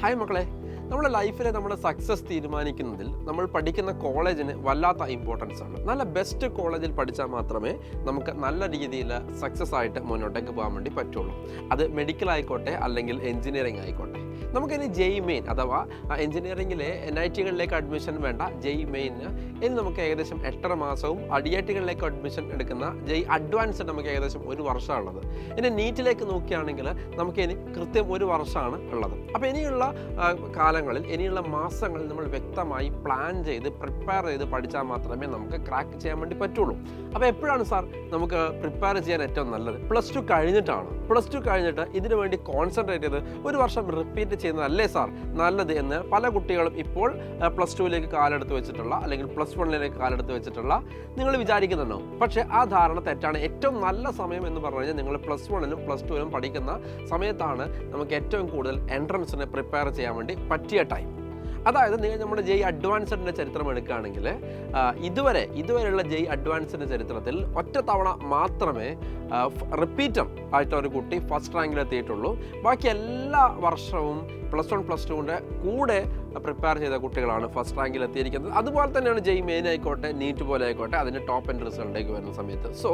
Hi മക്കളെ, നമ്മുടെ ലൈഫിലെ നമ്മുടെ സക്സസ് തീരുമാനിക്കുന്നതിൽ നമ്മൾ പഠിക്കുന്ന കോളേജിന് വല്ലാത്ത ഇമ്പോർട്ടൻസ് ആണ്. നല്ല ബെസ്റ്റ് കോളേജിൽ പഠിച്ചാൽ മാത്രമേ നമുക്ക് നല്ല രീതിയിൽ സക്സസ് ആയിട്ട് മുന്നോട്ടേക്ക് പോകാൻ വേണ്ടി പറ്റുള്ളൂ. അത് മെഡിക്കൽ ആയിക്കോട്ടെ അല്ലെങ്കിൽ എഞ്ചിനീയറിംഗ് ആയിക്കോട്ടെ. നമുക്കിനി ജെയ് മെയിൻ അഥവാ എഞ്ചിനീയറിംഗിലെ NIT-കളിലേക്ക് അഡ്മിഷൻ വേണ്ട ജെയ് മെയിന് ഇനി നമുക്ക് ഏകദേശം 8.5 മാസവും IIT-കളിലേക്ക് അഡ്മിഷൻ എടുക്കുന്ന ജെയ് അഡ്വാൻസ്ഡ് നമുക്ക് ഏകദേശം 1 വർഷമാണുള്ളത്. ഇനി നീറ്റിലേക്ക് നോക്കുകയാണെങ്കിൽ നമുക്ക് ഇനി കൃത്യം 1 വർഷമാണ് ഉള്ളത്. അപ്പോൾ ഇനിയുള്ള കാലങ്ങളിൽ ഇനിയുള്ള മാസങ്ങളിൽ നമ്മൾ വ്യക്തമായി പ്ലാൻ ചെയ്ത് പ്രിപ്പയർ ചെയ്ത് പഠിച്ചാൽ മാത്രമേ നമുക്ക് ക്രാക്ക് ചെയ്യാൻ വേണ്ടി പറ്റുള്ളൂ. അപ്പോൾ എപ്പോഴാണ് സാർ നമുക്ക് പ്രിപ്പയർ ചെയ്യാൻ ഏറ്റവും നല്ലത്? +2 കഴിഞ്ഞിട്ടാണ്. +2 കഴിഞ്ഞിട്ട് ഇതിനു വേണ്ടി കോൺസെൻട്രേറ്റ് ചെയ്ത് 1 വർഷം റിപ്പീറ്റ് ചെയ്യുന്നതല്ലേ സാർ നല്ലത് എന്ന് പല കുട്ടികളും ഇപ്പോൾ +2ലേക്ക് കാലെടുത്ത് വെച്ചിട്ടുള്ള അല്ലെങ്കിൽ +1ലേക്ക് കാലെടുത്ത് വെച്ചിട്ടുള്ള നിങ്ങൾ വിചാരിക്കുന്നുണ്ടോ? പക്ഷേ ആ ധാരണ തെറ്റാണ്. ഏറ്റവും നല്ല സമയം എന്ന് പറഞ്ഞു കഴിഞ്ഞാൽ നിങ്ങൾ +1ലും +2ലും പഠിക്കുന്ന സമയത്താണ് നമുക്ക് ഏറ്റവും കൂടുതൽ എൻട്രൻസിന് പ്രിപ്പയർ ചെയ്യാൻ വേണ്ടി പറ്റിയ ടൈം. അതായത് നിങ്ങൾ നമ്മുടെ ജെയ് അഡ്വാൻസ്ഡിൻ്റെ ചരിത്രം എടുക്കുകയാണെങ്കിൽ ഇതുവരെയുള്ള ജെയ് അഡ്വാൻസ്ഡിൻ്റെ ചരിത്രത്തിൽ ഒറ്റ തവണ മാത്രമേ റിപ്പീറ്റർ ആയിട്ട് ഒരു കുട്ടി ഫസ്റ്റ് റാങ്കിൽ എത്തിയിട്ടുള്ളൂ. ബാക്കി എല്ലാ വർഷവും +1 +2ൻ്റെ കൂടെ പ്രിപ്പയർ ചെയ്ത കുട്ടികളാണ് ഫസ്റ്റ് റാങ്കിൽ എത്തിയിരിക്കുന്നത്. അതുപോലെ തന്നെയാണ് ജെയ് മെയിൻ ആയിക്കോട്ടെ നീറ്റ് പോലെ ആയിക്കോട്ടെ അതിൻ്റെ ടോപ്പ് എൻഡ് റിസൾട്ടിലേക്ക് വരുന്ന സമയത്ത്. സോ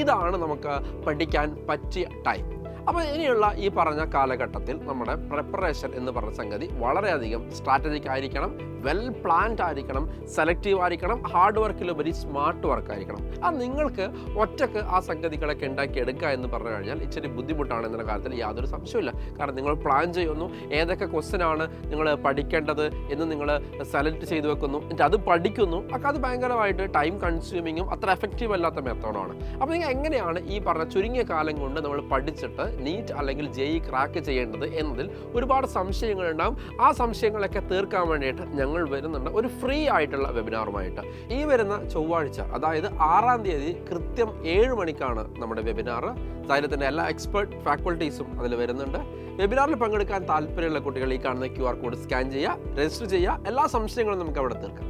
ഇതാണ് നമുക്ക് പഠിക്കാൻ പറ്റിയ ടൈം. അപ്പോൾ ഇനിയുള്ള ഈ പറഞ്ഞ കാലഘട്ടത്തിൽ നമ്മുടെ പ്രിപ്പറേഷൻ എന്ന് പറഞ്ഞ സംഗതി വളരെയധികം സ്ട്രാറ്റജിക് ആയിരിക്കണം, വെൽ പ്ലാൻഡ് ആയിരിക്കണം, സെലക്റ്റീവ് ആയിരിക്കണം, ഹാർഡ് വർക്കിലുപരി സ്മാർട്ട് വർക്ക് ആയിരിക്കണം. അത് നിങ്ങൾക്ക് ഒറ്റക്ക് ആ സംഗതികളൊക്കെ ഉണ്ടാക്കിയെടുക്കുക എന്ന് പറഞ്ഞു കഴിഞ്ഞാൽ ഇച്ചിരി ബുദ്ധിമുട്ടാണ് എന്ന കാര്യത്തിൽ യാതൊരു സംശയമില്ല. കാരണം നിങ്ങൾ പ്ലാൻ ചെയ്യുന്നു, ഏതൊക്കെ ക്വസ്റ്റ്യൻ ആണ് നിങ്ങൾ പഠിക്കേണ്ടത് എന്ന് നിങ്ങൾ സെലക്ട് ചെയ്ത് വെക്കുന്നു, എന്നിട്ട് അത് പഠിക്കുന്നു. ഒക്കെ അത് ഭയങ്കരമായിട്ട് ടൈം കൺസ്യൂമിങ്ങും അത്ര എഫക്റ്റീവ് അല്ലാത്ത മെത്തേഡാണ്. അപ്പോൾ നിങ്ങൾ എങ്ങനെയാണ് ഈ പറഞ്ഞ ചുരുങ്ങിയ കാലം കൊണ്ട് നമ്മൾ പഠിച്ചിട്ട് നീറ്റ് അല്ലെങ്കിൽ ജെയ് ക്രാക്ക് ചെയ്യേണ്ടത് എന്നതിൽ ഒരുപാട് സംശയങ്ങളുണ്ടാകും. ആ സംശയങ്ങളൊക്കെ തീർക്കാൻ വേണ്ടിയിട്ട് ഞങ്ങൾ വരുന്നുണ്ട് ഒരു ഫ്രീ ആയിട്ടുള്ള വെബിനാറുമായിട്ട്. ഈ വരുന്ന ചൊവ്വാഴ്ച അതായത് 6-ാം തീയതി കൃത്യം 7 മണിക്കാണ് നമ്മുടെ വെബിനാർ. ധൈര്യത്തിൻ്റെ എല്ലാ എക്സ്പേർട്ട് ഫാക്കൾട്ടീസും അതിൽ വരുന്നുണ്ട്. വെബിനാറിൽ പങ്കെടുക്കാൻ താല്പര്യമുള്ള കുട്ടികൾ ഈ കാണുന്ന QR കോഡ് സ്കാൻ ചെയ്യുക, രജിസ്റ്റർ ചെയ്യുക. എല്ലാ സംശയങ്ങളും നമുക്ക് അവിടെ തീർക്കാം.